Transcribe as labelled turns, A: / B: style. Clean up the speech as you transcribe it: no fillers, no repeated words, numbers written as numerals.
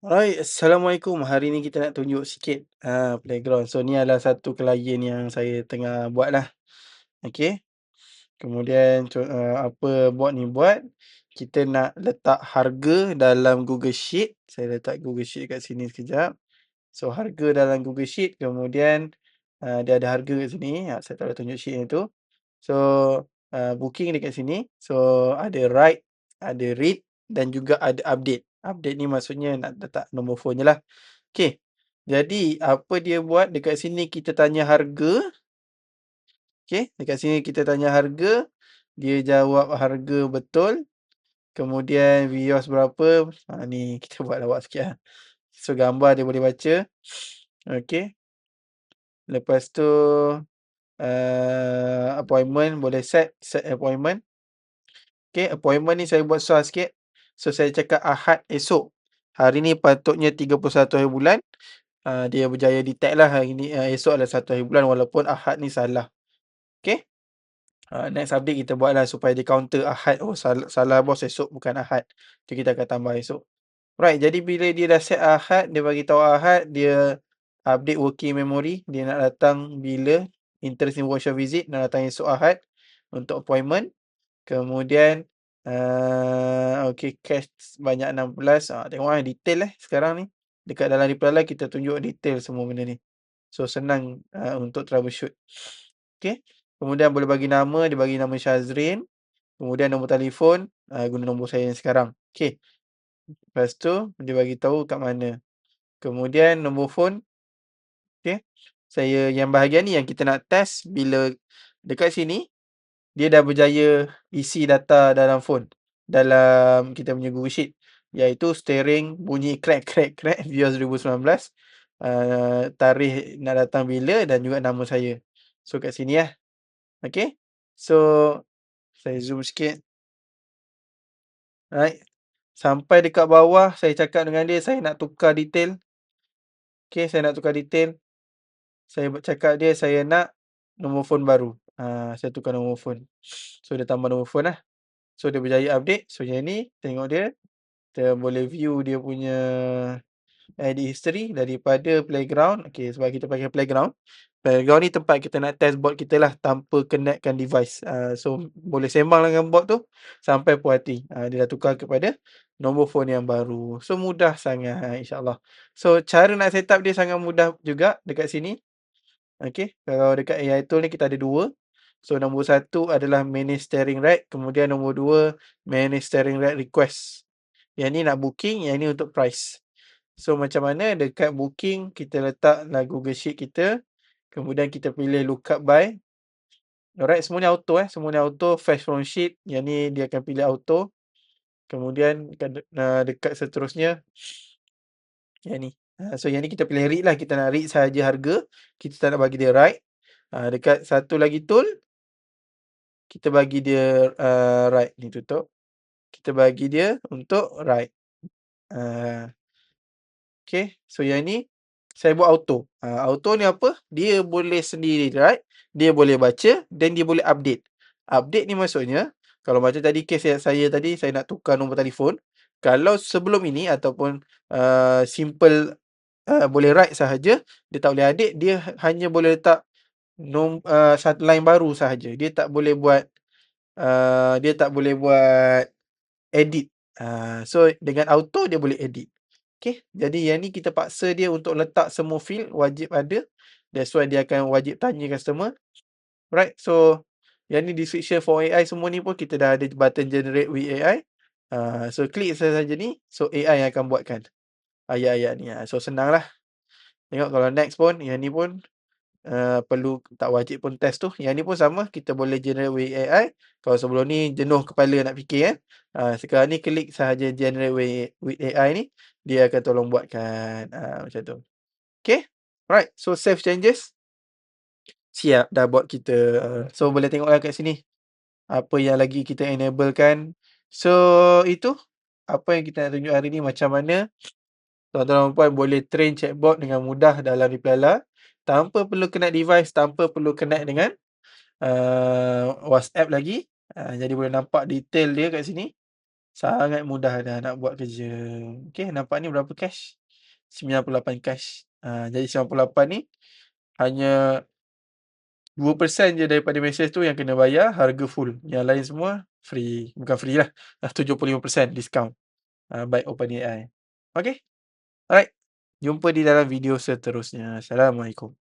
A: Alright, Assalamualaikum. Hari ni kita nak tunjuk sikit playground. So ni adalah satu klien yang saya tengah buat lah. Okey. Kemudian apa bot ni buat, kita nak letak harga dalam Google Sheet. Saya letak Google Sheet kat sini sekejap. So harga dalam Google Sheet, kemudian dia ada harga kat sini. Saya tak boleh tunjuk sheet yang tu. So booking dekat sini. So ada write, ada read dan juga ada update. Update ni maksudnya nak letak nombor phone je lah. Okey. Jadi apa dia buat dekat sini, kita tanya harga. Okey, dekat sini kita tanya harga, dia jawab harga betul. Kemudian vios berapa? Ni kita buat lawak sikit lah. So gambar dia boleh baca. Okey. Lepas tu appointment boleh set appointment. Okey, appointment ni saya buat susah sikit. So saya cakap Ahad esok. Hari ni patutnya 31 hari bulan. Dia berjaya detect lah hari ni, esok adalah 1 hari bulan walaupun Ahad ni salah. Okey. Next update kita buat lah supaya dia counter Ahad. Oh, salah bos, esok bukan Ahad. Tu kita akan tambah esok. Right, jadi bila dia dah set Ahad, dia bagi tahu Ahad, dia update working memory. Dia nak datang bila, interest in workshop visit, nak datang esok Ahad untuk appointment. Kemudian okey, cash banyak 16. Tengok detail sekarang ni. Dekat dalam reply kita tunjuk detail semua benda ni. So senang untuk troubleshoot. Okey. Kemudian boleh bagi nama, dia bagi nama Syazrin. Kemudian nombor telefon, guna nombor saya yang sekarang. Okey. Lepas tu dia bagi tahu kat mana. Kemudian nombor phone. Okey. Yang bahagian ni yang kita nak test bila dekat sini dia dah berjaya isi data dalam phone, dalam kita punya Google Sheet, iaitu steering bunyi crack crack crack vios 2019, tarikh nak datang bila dan juga nama saya. So kat sini lah. Okey. So saya zoom sikit. Alright. Sampai dekat bawah saya cakap dengan dia saya nak tukar detail. Okey, saya nak tukar detail. Saya cakap dia saya nak nombor phone baru. Saya tukar nombor phone. So dia tambah nombor phone lah. So dia berjaya update. So yang ni tengok dia. Kita boleh view dia punya edit history daripada playground. Okey, sebab kita pakai playground. Playground ni tempat kita nak test bot kita lah tanpa connectkan device. So boleh sembang dengan bot tu sampai puas hati. Dia dah tukar kepada nombor phone yang baru. So mudah sangat, insyaAllah. So cara nak set up dia sangat mudah juga dekat sini. Okey, kalau dekat AI tool ni kita ada dua. So nombor satu adalah manage steering rack. Kemudian nombor dua, manage steering rack request. Yang ni nak booking, yang ni untuk price. So macam mana dekat booking, kita letaklah Google Sheet kita. Kemudian kita pilih lookup by. Alright, semua ni auto semua ni auto. Fetch from sheet, yang ni dia akan pilih auto. Kemudian dekat seterusnya, yang ni. So yang ni kita pilih read lah. Kita nak read sahaja harga. Kita tak nak bagi dia write. Dekat satu lagi tool, kita bagi dia write. Ni tutup. Kita bagi dia untuk write. Okay. So yang ni saya buat auto. Auto ni apa? Dia boleh sendiri write, dia boleh baca dan dia boleh update. Update ni maksudnya, kalau macam tadi case saya tadi, saya nak tukar nombor telefon. Kalau sebelum ini ataupun simple boleh write sahaja, dia tak boleh update, dia hanya boleh letak satu line baru sahaja. Dia tak boleh buat edit. So dengan auto dia boleh edit. Okay, jadi yang ni kita paksa dia untuk letak semua field wajib ada. That's why dia akan wajib tanya customer. Right, so yang ni description for AI semua ni pun kita dah ada button generate with AI. So klik saja ni, so AI yang akan buatkan ayat-ayat ni. So senang lah. Tengok kalau next pun, yang ni pun perlu, tak wajib pun test tu. Yang ni pun sama, kita boleh generate with AI. Kalau sebelum ni jenuh kepala nak fikir sekarang ni klik sahaja generate with AI ni, dia akan tolong buatkan macam tu. Okay, right. So save changes. Siap dah bot kita. So boleh tengoklah kat sini apa yang lagi kita enablekan. So itu apa yang kita nak tunjuk hari ni, macam mana tuan-tuan dan puan boleh train chatbot dengan mudah dalam Reply tanpa perlu connect device, tanpa perlu connect dengan WhatsApp lagi. Jadi boleh nampak detail dia kat sini. Sangat mudah dah nak buat kerja. Okey, nampak ni berapa cash? 98 cash. Jadi 98 ni hanya 2% je daripada mesej tu yang kena bayar harga full. Yang lain semua free. Bukan free lah, 75% diskaun, by OpenAI. Okey, alright. Jumpa di dalam video seterusnya. Assalamualaikum.